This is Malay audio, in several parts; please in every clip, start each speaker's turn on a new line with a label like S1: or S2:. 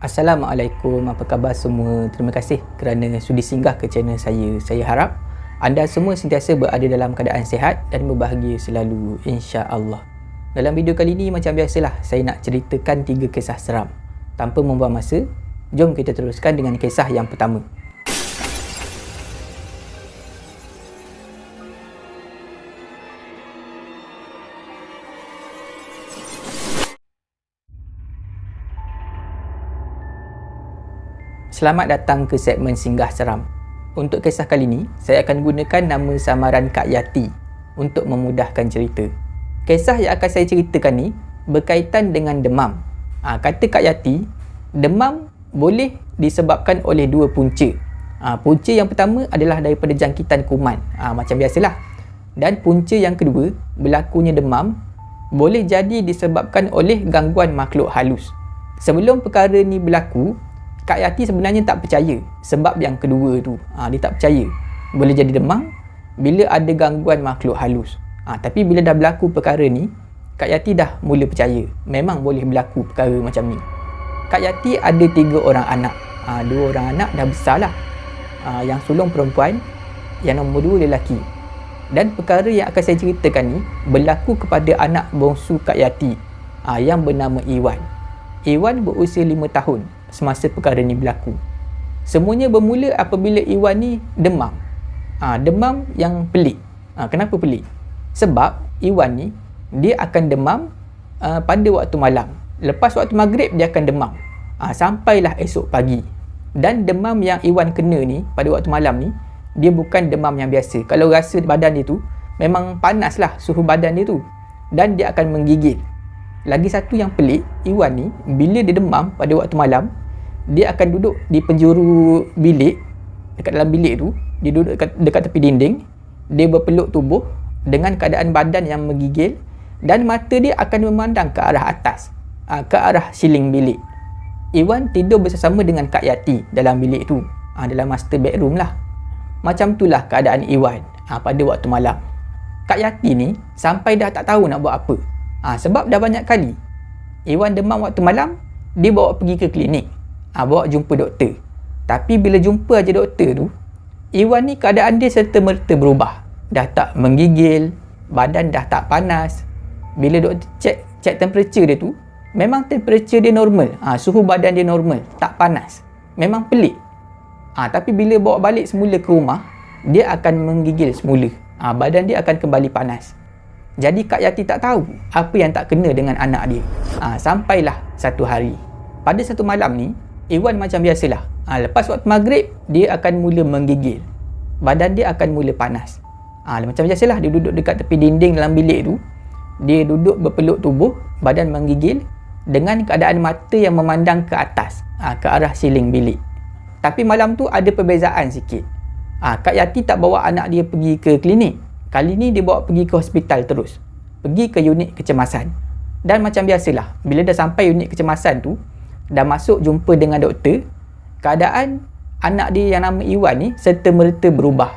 S1: Assalamualaikum, apa khabar semua? Terima kasih kerana sudi singgah ke channel saya. Saya harap anda semua sentiasa berada dalam keadaan sihat dan berbahagia selalu, insya-Allah. Dalam video kali ini macam biasalah, saya nak ceritakan 3 kisah seram. Tanpa membuang masa, jom kita teruskan dengan kisah yang pertama. Selamat datang ke segmen Singgah Seram. Untuk kisah kali ini, saya akan gunakan nama samaran Kak Yati untuk memudahkan cerita. Kisah yang akan saya ceritakan ni berkaitan dengan demam. Kata Kak Yati, demam boleh disebabkan oleh 2 punca. Punca yang pertama adalah daripada jangkitan kuman, macam biasalah. Dan punca yang kedua, berlakunya demam boleh jadi disebabkan oleh gangguan makhluk halus. Sebelum perkara ni berlaku, Kak Yati sebenarnya tak percaya sebab yang kedua tu. Dia tak percaya boleh jadi demam bila ada gangguan makhluk halus. Tapi bila dah berlaku perkara ni, Kak Yati dah mula percaya memang boleh berlaku perkara macam ni. Kak Yati ada 3 orang anak. 2 orang anak dah besar lah. Yang sulung perempuan, yang nombor 2 lelaki. Dan perkara yang akan saya ceritakan ni berlaku kepada anak bongsu Kak Yati, yang bernama Iwan. Iwan berusia 5 tahun semasa perkara ni berlaku. Semuanya bermula apabila Iwan ni demam. Demam yang pelik. Kenapa pelik? Sebab Iwan ni dia akan demam pada waktu malam. Lepas waktu maghrib dia akan demam. Sampailah esok pagi. Dan demam yang Iwan kena ni pada waktu malam ni, dia bukan demam yang biasa. Kalau rasa badan dia tu memang panas lah suhu badan dia tu. Dan dia akan menggigil. Lagi satu yang pelik, Iwan ni bila dia demam pada waktu malam, dia akan duduk di penjuru bilik. Dekat dalam bilik tu, dia duduk dekat tepi dinding. Dia berpeluk tubuh dengan keadaan badan yang menggigil. Dan mata dia akan memandang ke arah atas, ke arah siling bilik. Iwan tidur bersama dengan Kak Yati dalam bilik tu, dalam master bedroom lah. Macam itulah keadaan Iwan pada waktu malam. Kak Yati ni sampai dah tak tahu nak buat apa. Sebab dah banyak kali Iwan demam waktu malam, dia bawa pergi ke klinik, bawa jumpa doktor. Tapi bila jumpa aja doktor tu, Iwan ni keadaan dia serta-merta berubah. Dah tak menggigil, badan dah tak panas. Bila doktor cek temperature dia tu, memang temperature dia normal. Suhu badan dia normal, tak panas. Memang pelik. Tapi bila bawa balik semula ke rumah, dia akan menggigil semula. Badan dia akan kembali panas. Jadi Kak Yati tak tahu apa yang tak kena dengan anak dia. Sampailah satu hari, pada satu malam ni, Iwan macam biasalah. Lepas waktu maghrib, dia akan mula menggigil. Badan dia akan mula panas. Macam biasalah, dia duduk dekat tepi dinding dalam bilik tu. Dia duduk berpeluk tubuh, badan menggigil dengan keadaan mata yang memandang ke atas, ke arah siling bilik. Tapi malam tu ada perbezaan sikit. Kak Yati tak bawa anak dia pergi ke klinik. Kali ni dia bawa pergi ke hospital terus. Pergi ke unit kecemasan. Dan macam biasalah, bila dah sampai unit kecemasan tu, dah masuk jumpa dengan doktor, keadaan anak dia yang nama Iwan ni serta-merta berubah.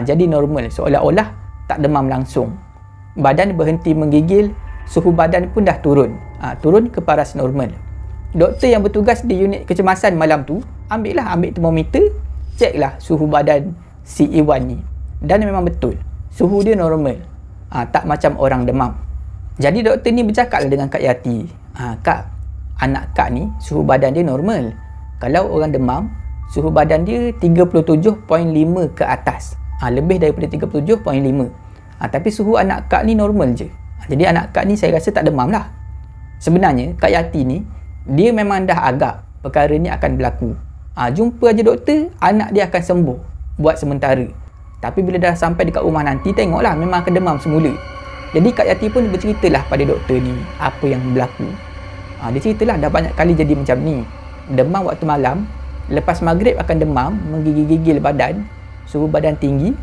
S1: Jadi normal, seolah-olah tak demam langsung. Badan berhenti menggigil, suhu badan pun dah turun. Turun ke paras normal. Doktor yang bertugas di unit kecemasan malam tu, ambil termometer, ceklah suhu badan si Iwan ni. Dan memang betul, suhu dia normal. Tak macam orang demam. Jadi doktor ni bercakap dengan Kak Yati, Kak, anak Kak ni suhu badan dia normal. Kalau orang demam, suhu badan dia 37.5 ke atas. Lebih daripada 37.5. Tapi suhu anak Kak ni normal je. Jadi anak Kak ni saya rasa tak demam lah. Sebenarnya Kak Yati ni, dia memang dah agak perkara ni akan berlaku. Jumpa aja doktor, anak dia akan sembuh buat sementara. Tapi bila dah sampai dekat rumah nanti, tengoklah memang akan demam semula. Jadi Kak Yati pun berceritalah pada doktor ni apa yang berlaku. Dia ceritalah dah banyak kali jadi macam ni. Demam waktu malam, lepas maghrib akan demam, menggigil-gigil badan, suhu badan tinggi,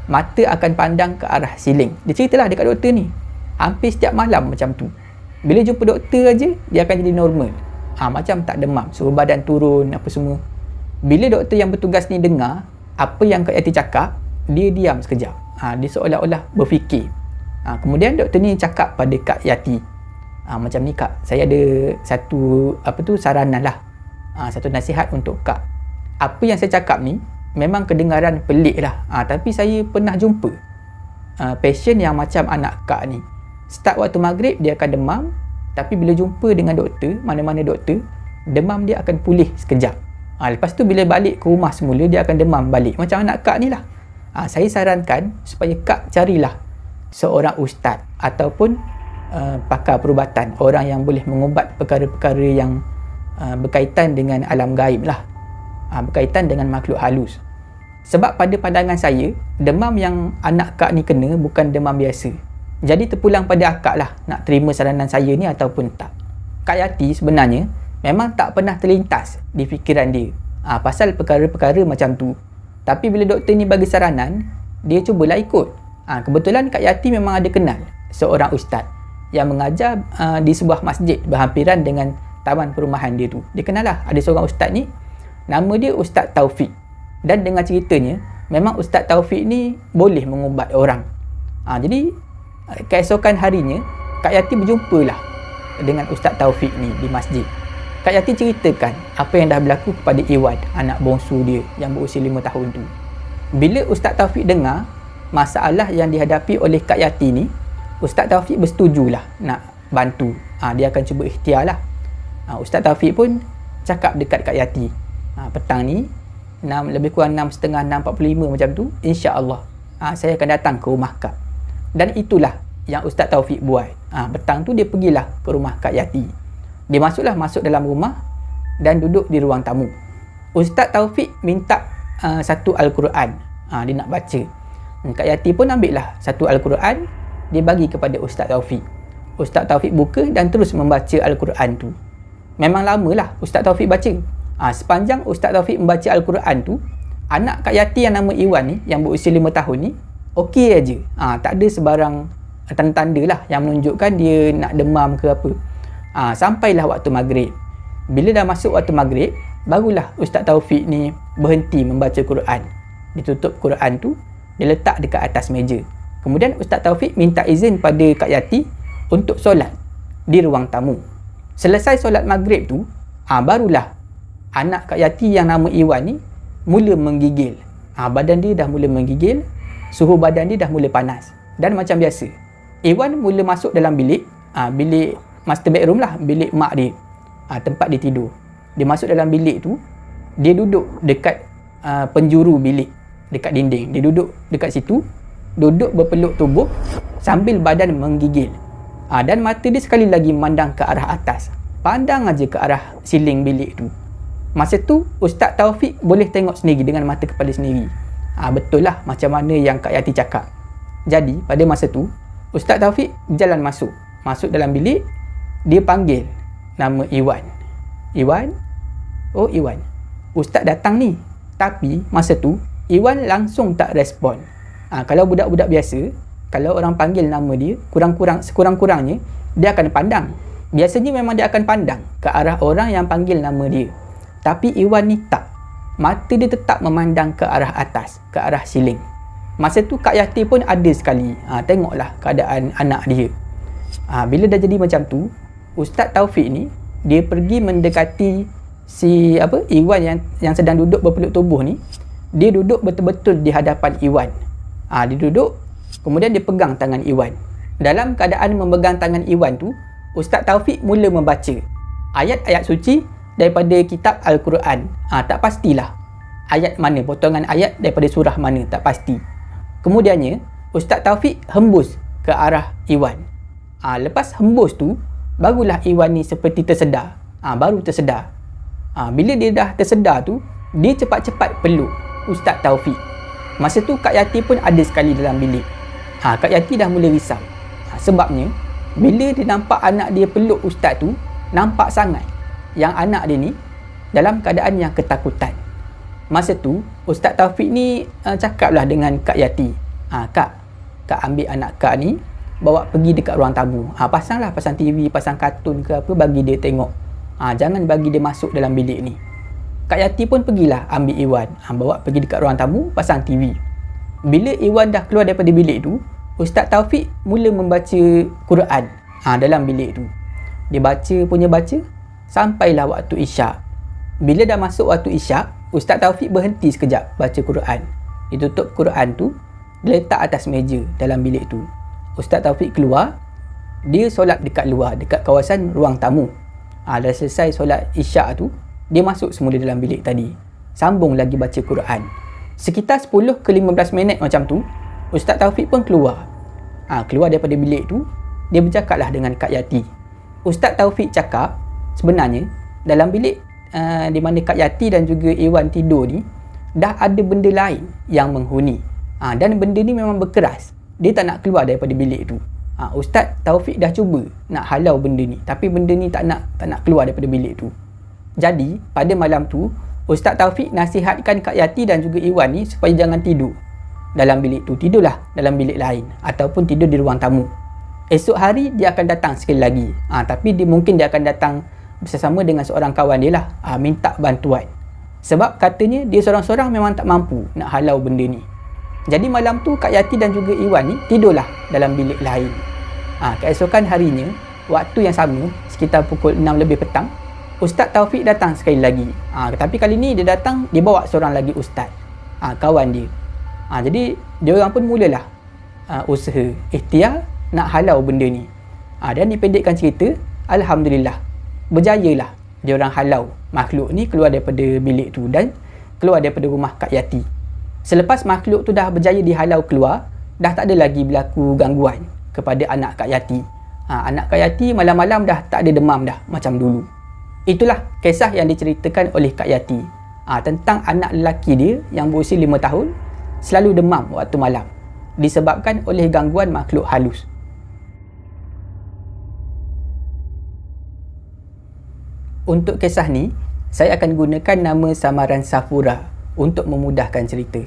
S1: mata akan pandang ke arah siling. Dia ceritalah dekat doktor ni. Hampir setiap malam macam tu. Bila jumpa doktor aja, dia akan jadi normal. Macam tak demam, suhu badan turun, apa semua. Bila doktor yang bertugas ni dengar apa yang Kak Yati cakap, dia diam sekejap. Dia seolah-olah berfikir. Kemudian doktor ni cakap pada Kak Yati, macam ni Kak, saya ada satu saranan lah. Satu nasihat untuk Kak. Apa yang saya cakap ni memang kedengaran pelik lah. Tapi saya pernah jumpa pasien yang macam anak Kak ni. Start waktu maghrib dia akan demam, tapi bila jumpa dengan doktor, mana-mana doktor, demam dia akan pulih sekejap. Lepas tu bila balik ke rumah semula, dia akan demam balik. Macam anak Kak ni lah. Saya sarankan supaya Kak carilah seorang ustaz ataupun pakar perubatan, orang yang boleh mengubat perkara-perkara yang berkaitan dengan alam gaib lah, berkaitan dengan makhluk halus. Sebab pada pandangan saya, demam yang anak Kak ni kena bukan demam biasa. Jadi terpulang pada akak lah nak terima saranan saya ni ataupun tak. Kak Yati sebenarnya memang tak pernah terlintas di fikiran dia pasal perkara-perkara macam tu. Tapi bila doktor ni bagi saranan, dia cubalah ikut. Kebetulan Kak Yati memang ada kenal seorang ustaz yang mengajar di sebuah masjid berhampiran dengan taman perumahan dia tu. Dia kenal lah, ada seorang ustaz ni, nama dia Ustaz Taufik. Dan dengan ceritanya, memang Ustaz Taufik ni boleh mengubat orang. Jadi keesokan harinya, Kak Yati berjumpalah dengan Ustaz Taufik ni di masjid. Kak Yati ceritakan apa yang dah berlaku kepada Iwan, anak bongsu dia yang berusia 5 tahun tu. Bila Ustaz Taufik dengar masalah yang dihadapi oleh Kak Yati ni, Ustaz Taufik bersetujulah nak bantu. Dia akan cuba ikhtiar lah. Ustaz Taufik pun cakap dekat Kak Yati, petang ni lebih kurang 6.30, 6.45 macam tu, insya-Allah saya akan datang ke rumah Kak. Dan itulah yang Ustaz Taufik buat. Petang tu dia pergilah ke rumah Kak Yati. Dia masuk dalam rumah dan duduk di ruang tamu. Ustaz Taufik minta satu Al-Quran, dia nak baca. Kak Yati pun ambil lah satu Al-Quran, dia bagi kepada Ustaz Taufik. Ustaz Taufik buka dan terus membaca Al-Quran tu. Memang lamalah Ustaz Taufik baca. Sepanjang Ustaz Taufik membaca Al-Quran tu, anak Kak Yati yang nama Iwan ni, yang berusia 5 tahun ni, okey aja. Tak ada sebarang tanda-tanda lah yang menunjukkan dia nak demam ke apa. Sampailah waktu maghrib. Bila dah masuk waktu maghrib, barulah Ustaz Taufik ni berhenti membaca Quran. Dia tutup Quran tu, dia letak dekat atas meja. Kemudian Ustaz Taufik minta izin pada Kak Yati untuk solat di ruang tamu. Selesai solat maghrib tu, barulah anak Kak Yati yang nama Iwan ni mula menggigil. Badan dia dah mula menggigil, suhu badan dia dah mula panas. Dan macam biasa, Iwan mula masuk dalam bilik, bilik master bedroom lah, bilik mak dia, tempat dia tidur. Dia masuk dalam bilik tu, dia duduk dekat penjuru bilik, dekat dinding. Dia duduk dekat situ, duduk berpeluk tubuh sambil badan menggigil. Dan mata dia sekali lagi memandang ke arah atas, pandang aja ke arah siling bilik tu. Masa tu Ustaz Taufik boleh tengok sendiri dengan mata kepala sendiri. Betul lah macam mana yang Kak Yati cakap. Jadi pada masa tu Ustaz Taufik berjalan masuk dalam bilik. Dia panggil nama Iwan. Iwan, oh Iwan, Ustaz datang ni. Tapi masa tu Iwan langsung tak respon. Kalau budak-budak biasa, kalau orang panggil nama dia, sekurang-kurangnya dia akan pandang. Biasanya memang dia akan pandang ke arah orang yang panggil nama dia. Tapi Iwan ni tak. Mata dia tetap memandang ke arah atas, ke arah siling. Masa tu Kak Yati pun ada sekali tengoklah keadaan anak dia. Bila dah jadi macam tu, Ustaz Taufik ni dia pergi mendekati si Iwan yang sedang duduk berpeluk tubuh ni. Dia duduk betul-betul di hadapan Iwan. Dia duduk, kemudian dia pegang tangan Iwan. Dalam keadaan memegang tangan Iwan tu, Ustaz Taufik mula membaca ayat-ayat suci daripada kitab Al-Quran. Tak pastilah ayat mana, potongan ayat daripada surah mana, tak pasti. Kemudiannya Ustaz Taufik hembus ke arah Iwan. Lepas hembus tu, barulah Iwan ni seperti tersedar. Baru tersedar. Bila dia dah tersedar tu, dia cepat-cepat peluk Ustaz Taufik. Masa tu Kak Yati pun ada sekali dalam bilik. Kak Yati dah mula risau. Sebabnya bila dia nampak anak dia peluk Ustaz tu, nampak sangat yang anak dia ni dalam keadaan yang ketakutan. Masa tu Ustaz Taufik ni cakaplah dengan Kak Yati, Kak ambil anak Kak ni, bawa pergi dekat ruang tamu. Pasang TV, pasang kartun ke apa, bagi dia tengok. Jangan bagi dia masuk dalam bilik ni. Kak Yati pun pergilah ambil Iwan, bawa pergi dekat ruang tamu, pasang TV. Bila Iwan dah keluar daripada bilik tu, Ustaz Taufik mula membaca Quran dalam bilik tu. Dia baca, sampailah waktu isyak. Bila dah masuk waktu isyak, Ustaz Taufik berhenti sekejap baca Quran. Dia tutup Quran tu, dia letak atas meja dalam bilik tu. Ustaz Taufik keluar, dia solat dekat luar, dekat kawasan ruang tamu. Dah selesai solat isyak tu, dia masuk semula dalam bilik tadi. Sambung lagi baca Quran. Sekitar 10 ke 15 minit macam tu, Ustaz Taufik pun keluar. Keluar daripada bilik tu, dia bercakaplah dengan Kak Yati. Ustaz Taufik cakap, sebenarnya dalam bilik di mana Kak Yati dan juga Iwan tidur ni, dah ada benda lain yang menghuni. Dan benda ni memang berkeras. Dia tak nak keluar daripada bilik tu. Ustaz Taufik dah cuba nak halau benda ni, tapi benda ni tak nak keluar daripada bilik tu. Jadi pada malam tu, Ustaz Taufik nasihatkan Kak Yati dan juga Iwan ni supaya jangan tidur dalam bilik tu. Tidurlah dalam bilik lain ataupun tidur di ruang tamu. Esok hari dia akan datang sekali lagi. Tapi mungkin dia akan datang bersama dengan seorang kawan dia lah, minta bantuan. Sebab katanya dia seorang-seorang memang tak mampu nak halau benda ni. Jadi malam tu Kak Yati dan juga Iwan ni tidurlah dalam bilik lain. Keesokan harinya, waktu yang sama, sekitar pukul 6 lebih petang, Ustaz Taufik datang sekali lagi. Tapi kali ni dia datang, dia bawa seorang lagi ustaz, kawan dia. Jadi dia orang pun mulalah usaha ikhtiar nak halau benda ni. Dan dipendekkan cerita, alhamdulillah berjayalah dia orang halau makhluk ni keluar daripada bilik tu dan keluar daripada rumah Kak Yati. Selepas makhluk tu dah berjaya dihalau keluar, dah tak ada lagi berlaku gangguan kepada anak Kak Yati. Anak Kak Yati malam-malam dah tak ada demam dah macam dulu. Itulah kisah yang diceritakan oleh Kak Yati tentang anak lelaki dia yang berusia 5 tahun selalu demam waktu malam disebabkan oleh gangguan makhluk halus. Untuk kisah ni, saya akan gunakan nama samaran Safura untuk memudahkan cerita.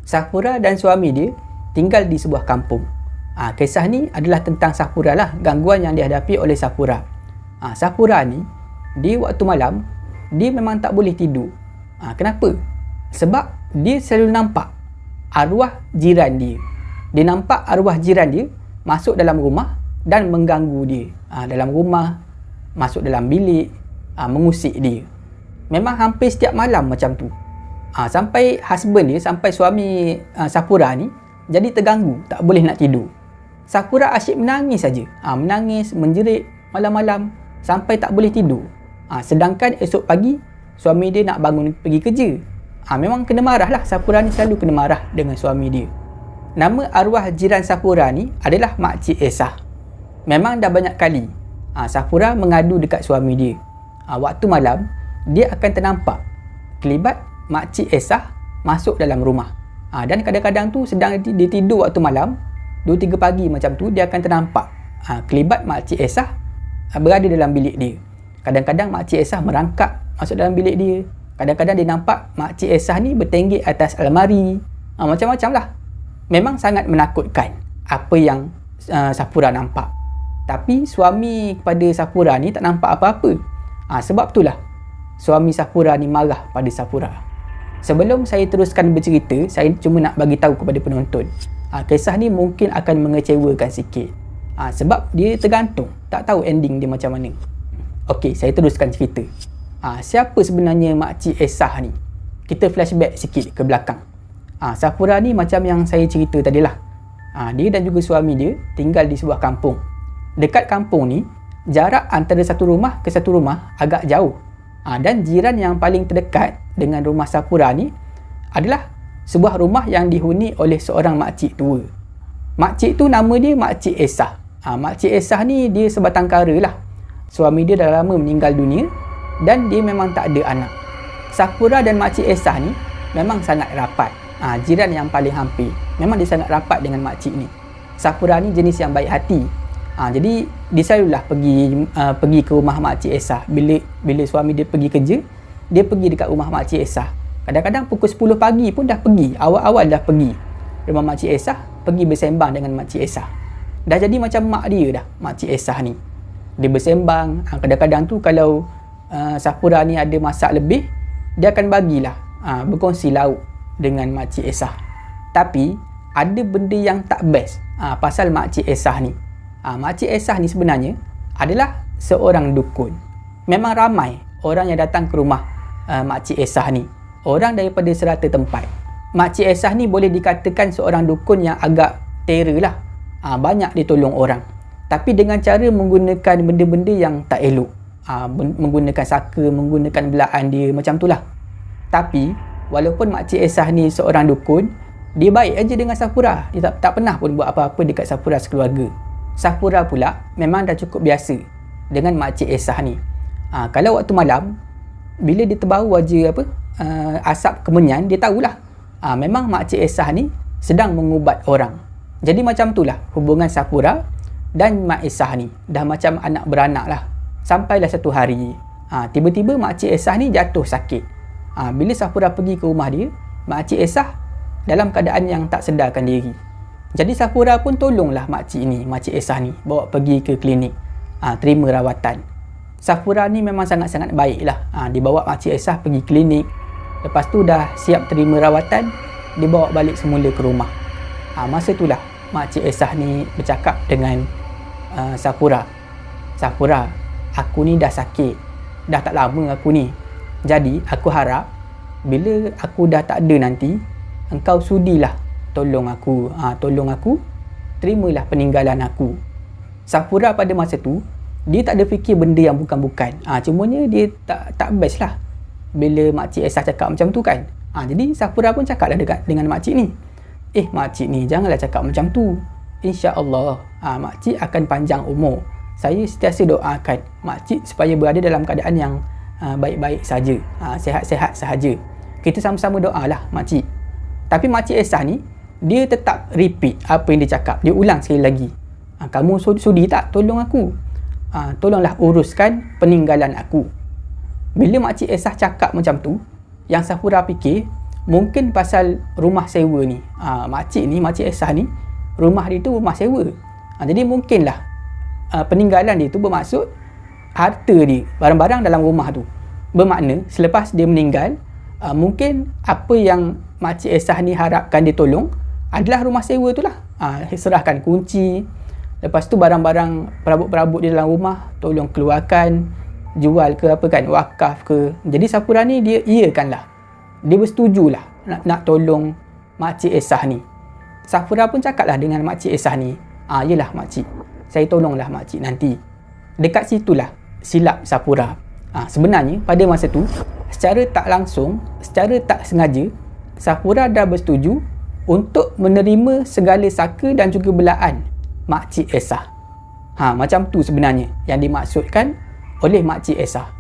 S1: Safura dan suami dia tinggal di sebuah kampung. Kisah ni adalah tentang Safura lah, gangguan yang dihadapi oleh Safura. Safura ni, dia waktu malam, dia memang tak boleh tidur. Kenapa? Sebab dia selalu nampak arwah jiran dia. Dia nampak arwah jiran dia masuk dalam rumah dan mengganggu dia. Dalam rumah, masuk dalam bilik, mengusik dia. Memang hampir setiap malam macam tu. Sampai husband dia, sampai suami Safura ni jadi terganggu, tak boleh nak tidur. Safura asyik menangis saja. Menangis, menjerit malam-malam sampai tak boleh tidur. Sedangkan esok pagi suami dia nak bangun pergi kerja. Memang kena marah lah. Safura ni selalu kena marah dengan suami dia. Nama arwah jiran Safura ni adalah Makcik Esah. Memang dah banyak kali Safura mengadu dekat suami dia. Waktu malam dia akan ternampak kelibat Makcik Esah masuk dalam rumah. Dan kadang-kadang tu sedang dia tidur waktu malam, 2-3 pagi macam tu, dia akan ternampak kelibat Makcik Esah berada dalam bilik dia. Kadang-kadang Makcik Esah merangkak masuk dalam bilik dia. Kadang-kadang dia nampak Makcik Esah ni bertenggek atas almari. Macam-macam lah. Memang sangat menakutkan apa yang Safura nampak. Tapi suami kepada Safura ni tak nampak apa-apa. Sebab itulah suami Safura ni marah pada Safura. Sebelum saya teruskan bercerita, saya cuma nak bagi tahu kepada penonton. Kisah ni mungkin akan mengecewakan sikit. Sebab dia tergantung. Tak tahu ending dia macam mana. Okey, saya teruskan cerita. Siapa sebenarnya Makcik Esah ni? Kita flashback sikit ke belakang. Safura ni macam yang saya cerita tadilah. Dia dan juga suami dia tinggal di sebuah kampung. Dekat kampung ni, jarak antara satu rumah ke satu rumah agak jauh. Dan jiran yang paling terdekat dengan rumah Safura ni adalah sebuah rumah yang dihuni oleh seorang makcik tua. Makcik tu nama dia Makcik Esah. Makcik Esah ni dia sebatang kara lah. Suami dia dah lama meninggal dunia dan dia memang tak ada anak. Safura dan Makcik Esah ni memang sangat rapat. Jiran yang paling hampir. Memang dia sangat rapat dengan makcik ni. Safura ni jenis yang baik hati. Jadi dia selalulah pergi ke rumah Makcik Esah. Bila suami dia pergi kerja, dia pergi dekat rumah Makcik Esah. Kadang-kadang pukul 10 pagi pun dah pergi. Awal-awal dah pergi rumah Makcik Esah, pergi bersembang dengan Makcik Esah. Dah jadi macam mak dia dah, Makcik Esah ni. Dia bersembang. Kadang-kadang tu kalau Safura ni ada masak lebih, dia akan bagilah berkongsi lauk dengan Makcik Esah. Tapi ada benda yang tak best pasal Makcik Esah ni. Makcik Esah ni sebenarnya adalah seorang dukun. Memang ramai orang yang datang ke rumah Makcik Esah ni. Orang daripada serata tempat. Makcik Esah ni boleh dikatakan seorang dukun yang agak terror lah. Banyak dia tolong orang. Tapi dengan cara menggunakan benda-benda yang tak elok. Menggunakan saka, menggunakan belaan dia, macam tu lah. Tapi, walaupun Makcik Esah ni seorang dukun, dia baik aja dengan Safura. Dia tak pernah pun buat apa-apa dekat Safura sekeluarga. Safura pula memang dah cukup biasa dengan Makcik Esah ni. Kalau waktu malam, bila dia terbau aja asap kemenyan, dia tahulah. Memang Makcik Esah ni sedang mengubat orang. Jadi macam tu lah hubungan Safura dan Mak Esah ni. Dah macam anak beranak lah. Sampailah satu hari, tiba-tiba Makcik Esah ni jatuh sakit. Bila Safura pergi ke rumah dia, Makcik Esah dalam keadaan yang tak sedarkan diri. Jadi Safura pun tolonglah Makcik Esah ni, bawa pergi ke klinik, terima rawatan. Safura ni memang sangat-sangat baik lah. Dia bawa Makcik Esah pergi klinik. Lepas tu dah siap terima rawatan, dia bawa balik semula ke rumah. Masa itulah Makcik Esah ni bercakap dengan Safura. Safura, aku ni dah sakit. Dah tak lama aku ni. Jadi aku harap bila aku dah tak ada nanti, engkau sudilah tolong aku. Tolong aku, terimalah peninggalan aku. Safura pada masa tu, dia tak ada fikir benda yang bukan-bukan. Cumanya dia tak best lah bila Makcik Esah cakap macam tu kan. Jadi Safura pun cakap lah dengan makcik ni. Makcik ni janganlah cakap macam tu. InsyaAllah makcik akan panjang umur. Saya sentiasa doakan makcik supaya berada dalam keadaan yang baik-baik saja, sihat-sihat sahaja. Kita sama-sama doa lah makcik. Tapi Makcik Esah ni, dia tetap repeat apa yang dia cakap. Dia ulang sekali lagi. Kamu sudi tak tolong aku? Tolonglah uruskan peninggalan aku. Bila Makcik Esah cakap macam tu, yang Safura fikir mungkin pasal rumah sewa ni. Makcik Esah ni, rumah dia tu rumah sewa. Jadi mungkinlah peninggalan dia tu bermaksud harta dia, barang-barang dalam rumah tu. Bermakna selepas dia meninggal, mungkin apa yang Makcik Esah ni harapkan dia tolong adalah rumah sewa tu lah. Serahkan kunci, lepas tu barang-barang perabot-perabot di dalam rumah tolong keluarkan, jual ke apa kan, wakaf ke. Jadi Safura ni dia iakan lah, dia bersetujulah nak tolong Makcik Esah ni. Safura pun cakap lah dengan Makcik Esah ni, yelah makcik, saya tolonglah makcik nanti. Dekat situlah silap Safura. Sebenarnya pada masa tu, secara tak langsung, secara tak sengaja, Safura dah bersetuju untuk menerima segala saka dan juga belaan Makcik Esah. Macam tu sebenarnya yang dimaksudkan oleh Makcik Esah.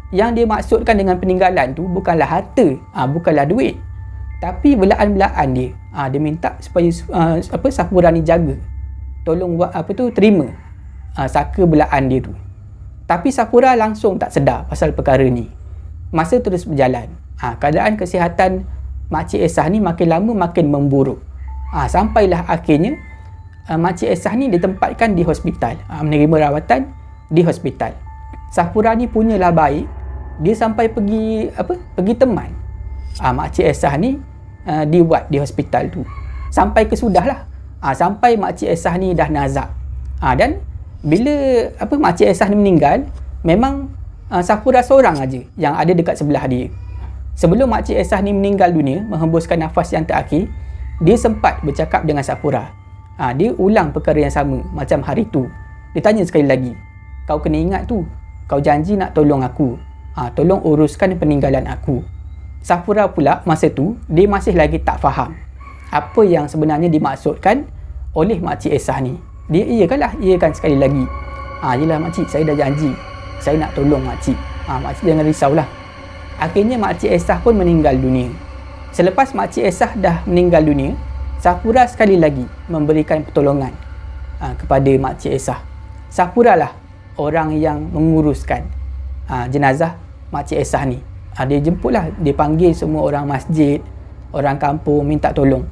S1: Yang dia maksudkan dengan peninggalan tu bukanlah harta, bukanlah duit, tapi belaan-belaan dia. Dia minta supaya Safura ni jaga, tolong terima saka belaan dia tu. Tapi Safura langsung tak sedar pasal perkara ni. Masa terus berjalan, keadaan kesihatan Makcik Esah ni makin lama makin memburuk. Sampailah akhirnya Makcik Esah ni ditempatkan di hospital, menerima rawatan di hospital. Safura ni punyalah baik, dia sampai pergi teman Makcik Esah ni dibuat di hospital tu. Sampai kesudah lah, sampai Makcik Esah ni dah nazak. Dan bila Makcik Esah ni meninggal, memang Safura seorang aja yang ada dekat sebelah dia. Sebelum Makcik Esah ni meninggal dunia, menghembuskan nafas yang terakhir, dia sempat bercakap dengan Safura. Dia ulang perkara yang sama macam hari tu. Dia tanya sekali lagi, kau kena ingat tu, kau janji nak tolong aku, tolong uruskan peninggalan aku. Safura pula masa tu, dia masih lagi tak faham apa yang sebenarnya dimaksudkan oleh Makcik Esah ni. Dia iakan sekali lagi, yelah makcik, saya dah janji, saya nak tolong makcik. Makcik jangan risaulah. Akhirnya Makcik Esah pun meninggal dunia. Selepas Makcik Esah dah meninggal dunia, Safura sekali lagi memberikan pertolongan kepada Makcik Esah. Safura lah orang yang menguruskan jenazah Makcik Esah ni. Dia jemputlah, dia panggil semua orang masjid, orang kampung, minta tolong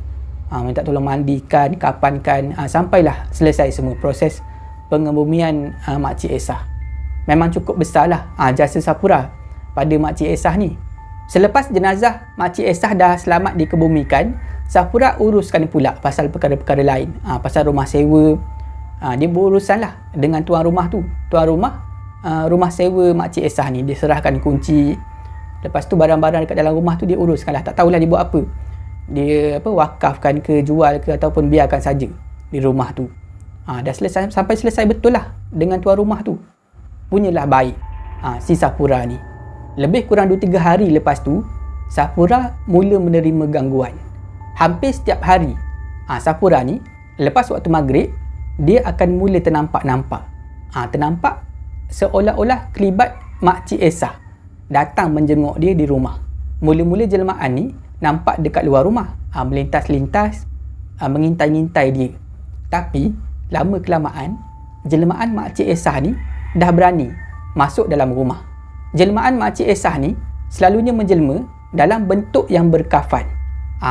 S1: mandikan, kapankan, sampailah selesai semua proses pengebumian Makcik Esah. Memang cukup besarlah jasa Safura pada Makcik Esah ni. Selepas jenazah Makcik Esah dah selamat dikebumikan, Safura uruskan pula pasal perkara-perkara lain, pasal rumah sewa. Dia berurusan lah dengan tuan rumah tu. Tuan rumah, rumah sewa Makcik Esah ni, dia serahkan kunci. Lepas tu barang-barang dekat dalam rumah tu dia uruskan lah. Tak tahulah dia buat apa. Dia wakafkan ke, jual ke, ataupun biarkan saja di rumah tu. Dah selesai, sampai selesai betul lah dengan tuan rumah tu. Punyalah baik si Safura ni. Lebih kurang 2-3 hari lepas tu, Safura mula menerima gangguan. Hampir setiap hari Safura ni, lepas waktu maghrib, dia akan mula ternampak-nampak. Ternampak seolah-olah kelibat Makcik Esah datang menjenguk dia di rumah. Mula-mula jelmaan ni nampak dekat luar rumah, melintas-lintas, mengintai-ngintai dia. Tapi lama kelamaan, jelmaan Makcik Esah ni dah berani masuk dalam rumah. Jelmaan Makcik Esah ni selalunya menjelma dalam bentuk yang berkafan,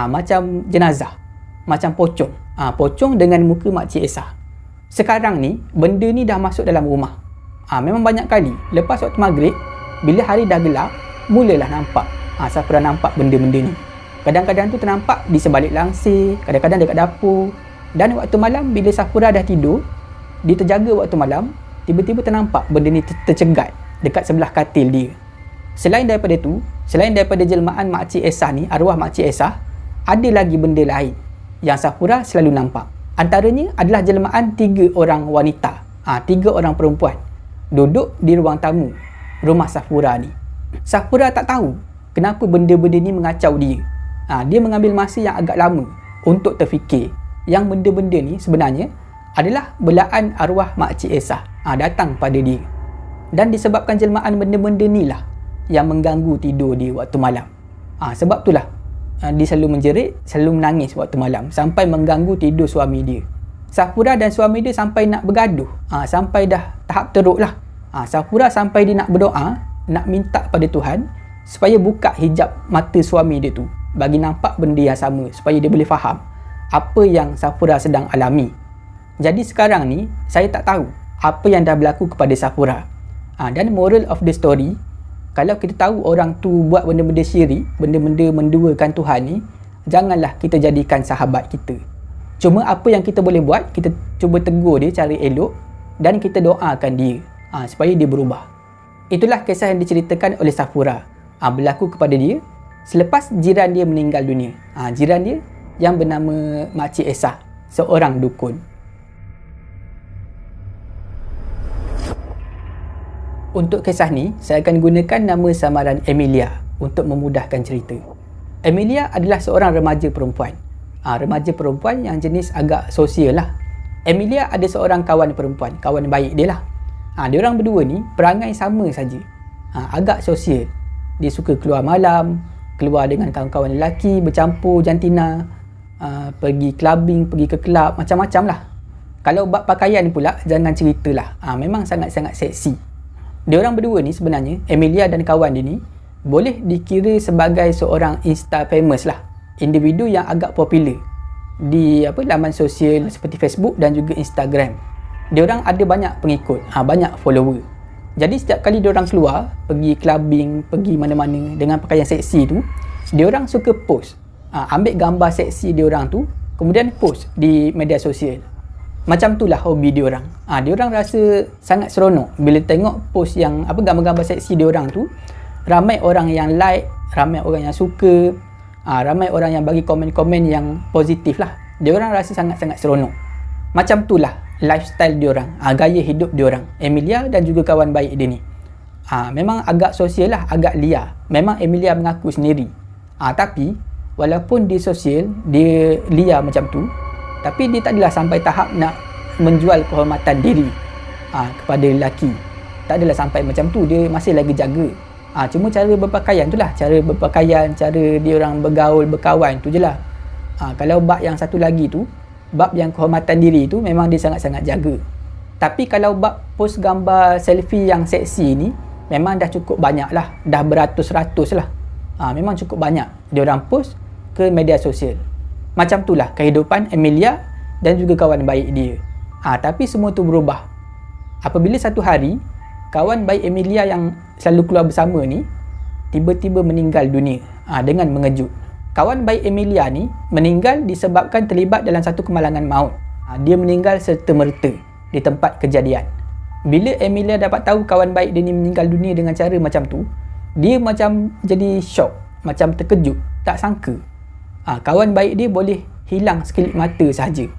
S1: macam jenazah, macam pocong. Pocong dengan muka Makcik Esah. Sekarang ni benda ni dah masuk dalam rumah. Memang banyak kali lepas waktu maghrib, bila hari dah gelap, mulalah nampak Safura nampak benda-benda ni. Kadang-kadang tu ternampak di sebalik langsir, kadang-kadang dekat dapur. Dan waktu malam bila Safura dah tidur, dia terjaga waktu malam, tiba-tiba ternampak benda ni tercegat dekat sebelah katil dia. Selain daripada tu, selain daripada jelmaan Makcik Esah ni, arwah Makcik Esah, ada lagi benda lain yang Safura selalu nampak. Antaranya adalah jelmaan 3 orang wanita, 3 orang perempuan duduk di ruang tamu rumah Safura ni. Safura tak tahu kenapa benda-benda ni mengacau dia. Dia mengambil masa yang agak lama untuk terfikir yang benda-benda ni sebenarnya adalah belaan arwah Makcik Esah datang pada dia. Dan disebabkan jelmaan benda-benda ni lah yang mengganggu tidur dia waktu malam. Sebab itulah dia selalu menjerit, selalu menangis waktu malam sampai mengganggu tidur suami dia. Safura dan suami dia sampai nak bergaduh, sampai dah tahap teruk lah. Safura sampai dia nak berdoa, nak minta pada Tuhan supaya buka hijab mata suami dia tu, bagi nampak benda yang sama, supaya dia boleh faham apa yang Safura sedang alami. Jadi sekarang ni saya tak tahu apa yang dah berlaku kepada Safura. Dan moral of the story, kalau kita tahu orang tu buat benda-benda syirik, benda-benda menduakan Tuhan ni, janganlah kita jadikan sahabat kita. Cuma apa yang kita boleh buat, kita cuba tegur dia cara elok dan kita doakan dia supaya dia berubah. Itulah kisah yang diceritakan oleh Safura, berlaku kepada dia selepas jiran dia meninggal dunia. Jiran dia yang bernama Makcik Esah, seorang dukun. Untuk kisah ni, saya akan gunakan nama samaran Emilia untuk memudahkan cerita. Emilia adalah seorang remaja perempuan. Remaja perempuan yang jenis agak sosial lah. Emilia ada seorang kawan perempuan, kawan baik dia lah. Diorang berdua ni perangai sama saja. Agak sosial. Dia suka keluar malam, keluar dengan kawan-kawan lelaki, bercampur jantina, pergi clubbing, pergi ke kelab, macam-macam lah. Kalau bab pakaian pula, jangan ceritalah. Memang sangat-sangat seksi. Diorang berdua ni sebenarnya, Emilia dan kawan dia ni, boleh dikira sebagai seorang Insta famous lah. Individu yang agak popular di laman sosial seperti Facebook dan juga Instagram. Diorang ada banyak pengikut, banyak follower. Jadi setiap kali diorang keluar, pergi clubbing, pergi mana-mana dengan pakaian seksi tu, diorang suka post, ambil gambar seksi diorang tu, kemudian post di media sosial. Macam itulah hobi diorang. Diorang rasa sangat seronok bila tengok post yang gambar-gambar seksi diorang tu. Ramai orang yang like, ramai orang yang suka, ramai orang yang bagi komen-komen yang positif lah. Diorang rasa sangat-sangat seronok. Macam itulah lifestyle diorang, gaya hidup diorang, Emilia dan juga kawan baik dia ni. Memang agak sosial lah, agak liar. Memang Emilia mengaku sendiri. Tapi walaupun dia sosial, dia liar macam tu, tapi dia tak adalah sampai tahap nak menjual kehormatan diri kepada lelaki. Tak adalah sampai macam tu. Dia masih lagi jaga. Cuma cara berpakaian tu lah. Cara berpakaian, cara dia orang bergaul, berkawan tu je lah. Kalau bab yang satu lagi tu, bab yang kehormatan diri tu, memang dia sangat-sangat jaga. Tapi kalau bab post gambar selfie yang seksi ni, memang dah cukup banyak lah. Dah beratus-ratus lah. Memang cukup banyak dia orang post ke media sosial. Macam itulah kehidupan Emilia dan juga kawan baik dia. Tapi semua tu berubah apabila satu hari kawan baik Emilia yang selalu keluar bersama ni tiba-tiba meninggal dunia dengan mengejut. Kawan baik Emilia ni meninggal disebabkan terlibat dalam satu kemalangan maut. Dia meninggal serta-merta di tempat kejadian. Bila Emilia dapat tahu kawan baik dia ni meninggal dunia dengan cara macam tu, Dia macam jadi shock, macam terkejut, tak sangka kawan baik dia boleh hilang sekelip mata sahaja.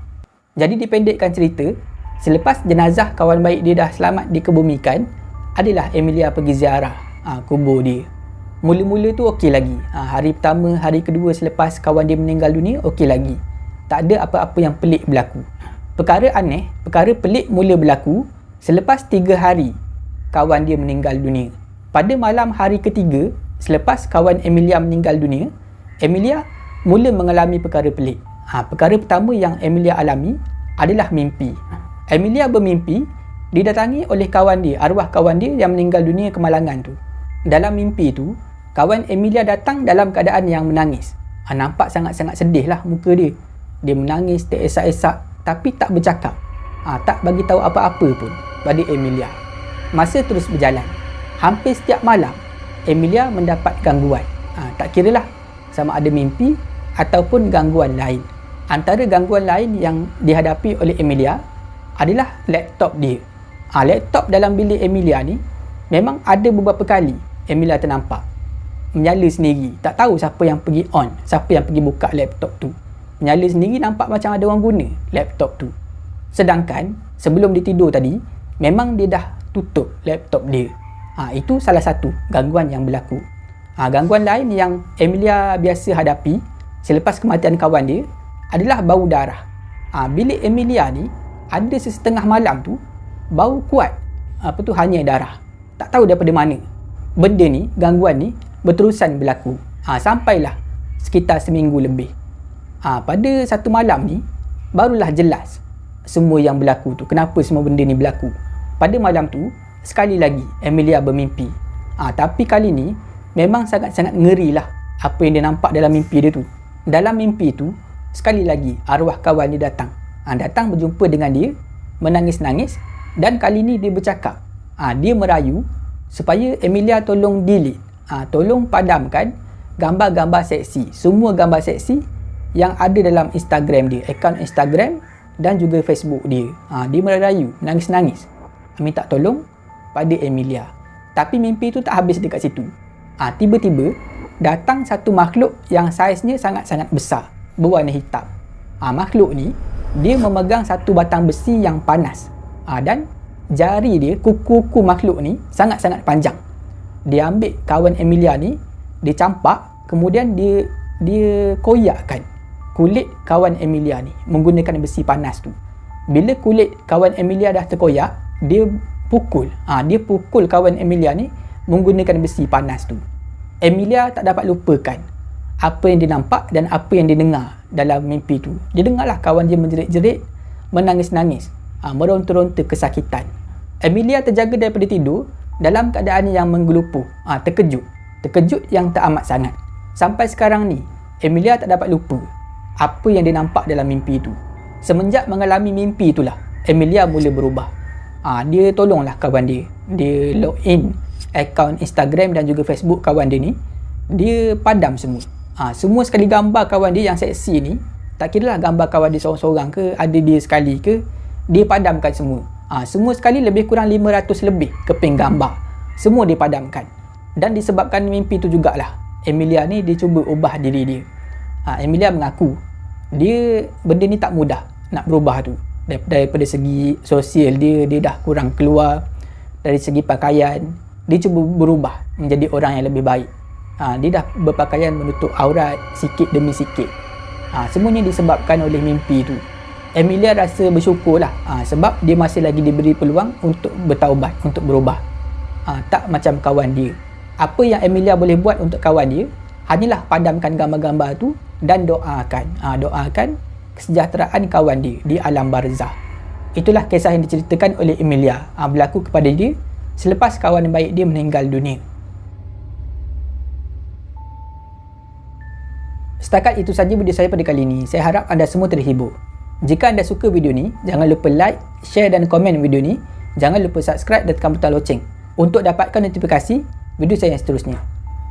S1: Jadi dipendekkan cerita, selepas jenazah kawan baik dia dah selamat dikebumikan, adalah Emilia pergi ziarah kubur dia. Mula-mula tu okey lagi. Hari pertama, hari kedua selepas kawan dia meninggal dunia, okey lagi. Tak ada apa-apa yang pelik berlaku. Perkara aneh, perkara pelik mula berlaku selepas 3 hari kawan dia meninggal dunia. Pada malam hari ketiga, selepas kawan Emilia meninggal dunia, Emilia mula mengalami perkara pelik. Perkara pertama yang Emilia alami adalah mimpi. Emilia bermimpi didatangi oleh kawan dia, arwah kawan dia yang meninggal dunia kemalangan tu. Dalam mimpi tu, kawan Emilia datang dalam keadaan yang menangis. Nampak sangat-sangat sedih lah muka dia. Dia menangis, teresak-esak tapi tak bercakap. Tak bagi tahu apa-apa pun pada Emilia. Masa terus berjalan. Hampir setiap malam, Emilia mendapat gangguan. Tak kiralah sama ada mimpi ataupun gangguan lain. Antara gangguan lain yang dihadapi oleh Emilia adalah laptop dia. Laptop dalam bilik Emilia ni memang ada beberapa kali Emilia ternampak menyala sendiri. Tak tahu siapa yang pergi on, siapa yang pergi buka laptop tu. Menyala sendiri, nampak macam ada orang guna laptop tu. Sedangkan sebelum dia tidur tadi, memang dia dah tutup laptop dia. Itu salah satu gangguan yang berlaku. Gangguan lain yang Emilia biasa hadapi selepas kematian kawan dia adalah bau darah. Bilik Emilia ni ada sesetengah malam tu bau kuat, hanya darah. Tak tahu daripada mana. Benda ni, gangguan ni berterusan berlaku. Sampailah sekitar seminggu lebih. Pada satu malam ni barulah jelas semua yang berlaku tu. Kenapa semua benda ni berlaku. Pada malam tu, sekali lagi Emilia bermimpi. Tapi kali ni memang sangat-sangat ngeri lah apa yang dia nampak dalam mimpi dia tu. Dalam mimpi tu, sekali lagi arwah kawan dia datang. Datang berjumpa dengan dia, menangis-nangis, dan kali ni dia bercakap. Dia merayu supaya Emilia tolong delete, tolong padamkan gambar-gambar seksi, semua gambar seksi yang ada dalam Instagram dia, akaun Instagram dan juga Facebook dia. Dia merayu, nangis-nangis, minta tolong pada Emilia. Tapi mimpi tu tak habis dekat situ. Tiba-tiba datang satu makhluk yang saiznya sangat-sangat besar, berwarna hitam. Makhluk ni dia memegang satu batang besi yang panas. Dan jari dia, kuku-kuku makhluk ni sangat-sangat panjang. Dia ambil kawan Emilia ni, dia campak, kemudian dia koyakkan kulit kawan Emilia ni menggunakan besi panas tu. Bila kulit kawan Emilia dah terkoyak, dia pukul kawan Emilia ni menggunakan besi panas tu. Emilia tak dapat lupakan apa yang dia nampak dan apa yang dia dengar dalam mimpi tu. Dia dengarlah kawan dia menjerit-jerit, menangis-nangis, meronta-ronta kesakitan. Emilia terjaga daripada tidur dalam keadaan yang menggelupuh, terkejut yang tak amat sangat. Sampai sekarang ni, Emilia tak dapat lupa apa yang dia nampak dalam mimpi tu. Semenjak mengalami mimpi itulah, Emilia mula berubah. Dia tolonglah kawan dia. Dia login akaun Instagram dan juga Facebook kawan dia ni. Dia padam semua. Semua sekali gambar kawan dia yang seksi ni, tak kira lah gambar kawan dia seorang-seorang ke, ada dia sekali ke, dia padamkan semua. Semua sekali lebih kurang 500 lebih keping gambar. Semua dia padamkan. Dan disebabkan mimpi tu jugalah, Emilia ni dia cuba ubah diri dia. Emilia mengaku benda ni tak mudah nak berubah tu. Daripada segi sosial dia dah kurang keluar. Dari segi pakaian, dia cuba berubah menjadi orang yang lebih baik. Dia dah berpakaian menutup aurat sikit demi sikit. Semuanya disebabkan oleh mimpi tu. Emilia rasa bersyukurlah sebab dia masih lagi diberi peluang untuk bertaubat, untuk berubah. Tak macam kawan dia. Apa yang Emilia boleh buat untuk kawan dia hanyalah padamkan gambar-gambar tu dan doakan kesejahteraan kawan dia di alam barzah. Itulah kisah yang diceritakan oleh Emilia, berlaku kepada dia selepas kawan baik dia meninggal dunia. Setakat itu saja video saya pada kali ini. Saya harap anda semua terhibur. Jika anda suka video ni, jangan lupa like, share dan komen video ni. Jangan lupa subscribe dan tekan butang loceng untuk dapatkan notifikasi video saya yang seterusnya.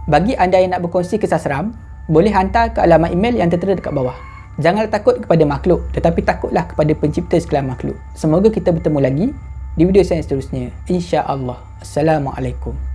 S1: Bagi anda yang nak berkongsi kisah seram, boleh hantar ke alamat email yang tertera dekat bawah. Janganlah takut kepada makhluk, tetapi takutlah kepada pencipta segala makhluk. Semoga kita bertemu lagi di video saya yang seterusnya. InsyaAllah. Assalamualaikum.